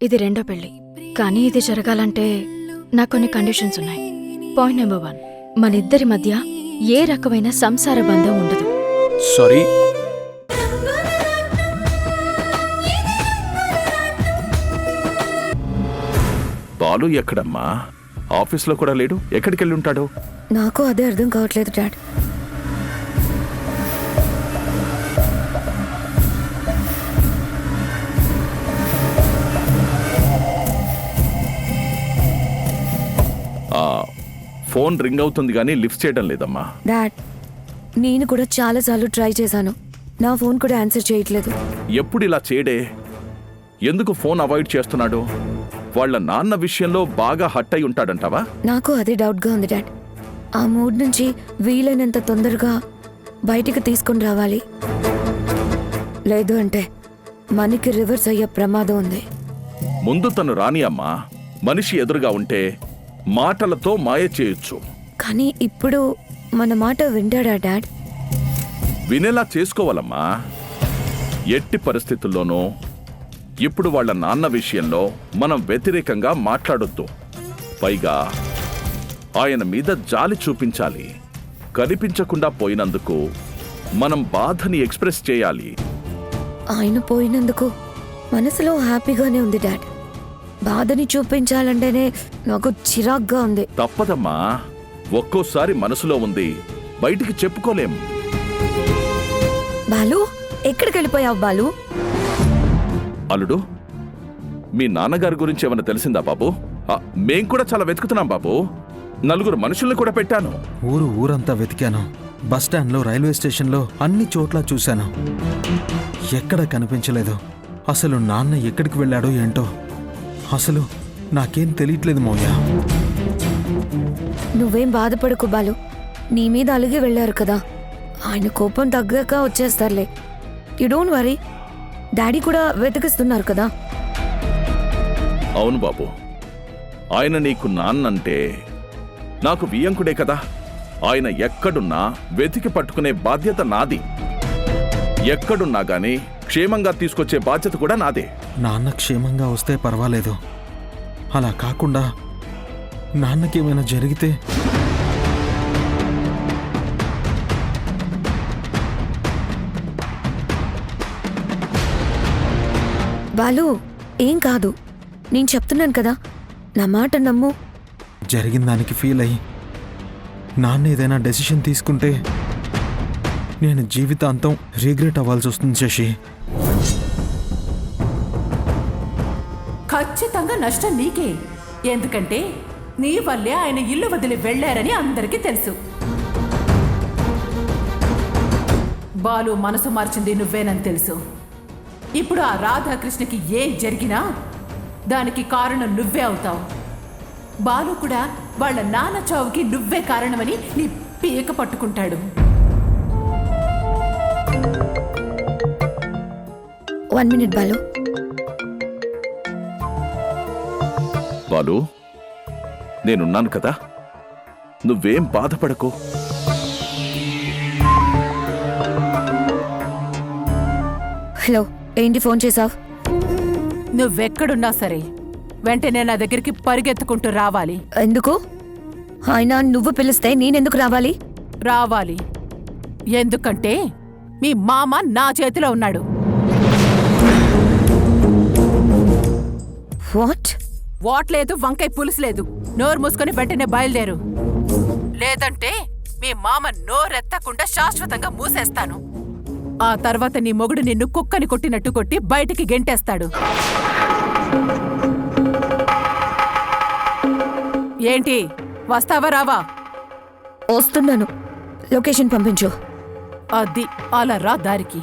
ఇది రెండో పెళ్లి. కానీ ఇది జరగాలంటే నాకు కొన్ని కండిషన్స్ ఉన్నాయి. పాయింట్ నెంబర్ 1, మనిద్దరి మధ్య ఏ రకమైన సంసార బంధం ఉండదు. సారీ, బాలు ఎక్కడమ్మా? ఆఫీస్లో కూడా లేడు. ఎక్కడికి వెళ్ళి ఉంటాడు? నాకు అదే అర్థం కావట్లేదు డాడ్. ఫోన్ రింగ్ అవుతుంది కానీ లిఫ్ట్ చేయడం లేదమ్మా. డాడ్, నేను కూడా చాలాసార్లు ట్రై చేశాను. నా ఫోన్ కూడా ఆన్సర్ చేయట్లేదు. ఎప్పుడు ఇలా చేయడే? ఎందుకు ఫోన్ అవాయిడ్ చేస్తున్నాడు? వాళ్ళ నాన్న విషయంలో బాగా హట్ అయి ఉంటాడంటావా? నాకు అదే డౌట్గా ఉంది డాడ్. ఆ మూడ్ నుంచి వీలైనంత తొందరగా బయటికి తీసుకొని రావాలి. లేదు అంటే మనకి రివర్స్ అయ్యే ప్రమాదం ఉంది. ముందు తను రాని అమ్మా. మనిషి ఎదురుగా ఉంటే మాటలతో మాయ చేయొచ్చు. కానీ ఇప్పుడు మన మాట వింటాడా డాడ్? వినేలా చేసుకోవాలమ్మా. ఎట్టి పరిస్థితుల్లోనూ ఇప్పుడు వాళ్ళ నాన్న విషయంలో మనం వ్యతిరేకంగా మాట్లాడొద్దు. పైగా ఆయన మీద జాలి చూపించాలి. కనిపించకుండా పోయినందుకు మనం బాధని ఎక్స్ప్రెస్ చేయాలి. ఆయన పోయినందుకు మనసులో హ్యాపీగానే ఉంది డాడ్. బాధని చూపించాలంటేనే నాకు చిరాగ్గా ఉంది. తప్పదమ్మా. ఒక్కోసారి మనసులో ఉంది, బయటికి చెప్పుకోలేం. బాలు, ఎక్కడికి వెళ్ళిపోయావు బాలు? అల్లుడు, మీ నాన్నగారి గురించి ఏమైనా తెలిసిందా బాబు? మేం కూడా చాలా వెతుకుతున్నాం బాబు. 4 మనుషుల్ని కూడా పెట్టాను. ఊరంతా వెతికాను. బస్టాండ్లో, రైల్వే స్టేషన్లో అన్ని చోట్ల చూశాను. ఎక్కడ కనిపించలేదు. అసలు నాన్న ఎక్కడికి వెళ్ళాడో ఏంటో అసలు నాకేం తెలియట్లేదు మౌయ. నువ్వేం బాధపడకు బాలు. నీ మీద అలిగి వెళ్ళారు కదా, ఆయన కోపం తగ్గాక వచ్చేస్తారులే. You don't worry. డాడీ కూడా వెతికిస్తున్నారు కదా. అవును బాబు, ఆయన నీకు నాన్నంటే నాకు వియ్యంకుడే కదా. ఆయన ఎక్కడున్నా వెతికి పట్టుకునే బాధ్యత నాది. ఎక్కడున్నా గానీ క్షేమంగా తీసుకొచ్చే బాధ్యత కూడా నాదే. నాన్న క్షేమంగా వస్తే పర్వాలేదు. అలా కాకుండా నాన్నకేమైనా జరిగితే బాలు, ఏం కాదు. నేను చెప్తున్నాను కదా, నా మాట నమ్ము. జరిగిన దానికి ఫీల్ అయ్యి నాన్న ఏదైనా డెసిషన్ తీసుకుంటే నేను జీవితాంతం రిగ్రెట్ అవ్వాల్సి వస్తుంది శశి. ఖచ్చితంగా నష్టం నీకే. ఎందుకంటే నీ వల్లే ఆయన ఇల్లు వదిలి వెళ్లారని అందరికీ తెలుసు. బాలు మనసు మార్చింది నువ్వేనని తెలుసు. ఇప్పుడు ఆ రాధాకృష్ణకి ఏం జరిగినా దానికి కారణం నువ్వే అవుతావు. బాలు కూడా వాళ్ళ నాన్న చావుకి నువ్వే కారణమని నీ పీక పట్టుకుంటాడు. One minute Balu. బాలు, నేనున్నాను కదా, నువ్వేం బాధపడకు. హలో, ఏంటి ఫోన్ చేసావు? నువ్వెక్కడున్నా సరే వెంటనే నా దగ్గరికి పరిగెత్తుకుంటూ రావాలి. ఎందుకు? ఆయన నువ్వు పిలిస్తే నేనెందుకు రావాలి? రావాలి ఎందుకంటే మీ మామ నా చేతిలో ఉన్నాడు. వాట్ లేదు, వంకాయ పులుసు లేదు. నోరు మూసుకొని వెంటనే బయలుదేరు. లేదంటే మీ మామ నోరెత్తకుండా శాశ్వతంగా మూసేస్తాను. ఆ తర్వాత నీ మొగుడు నిన్ను కుక్కని కొట్టినట్టు కొట్టి బయటికి గెంటేస్తాడు. ఏంటి, వస్తావా రావా? వస్తున్నాను. లొకేషన్ పంపించు. అది అలా రా దారికి.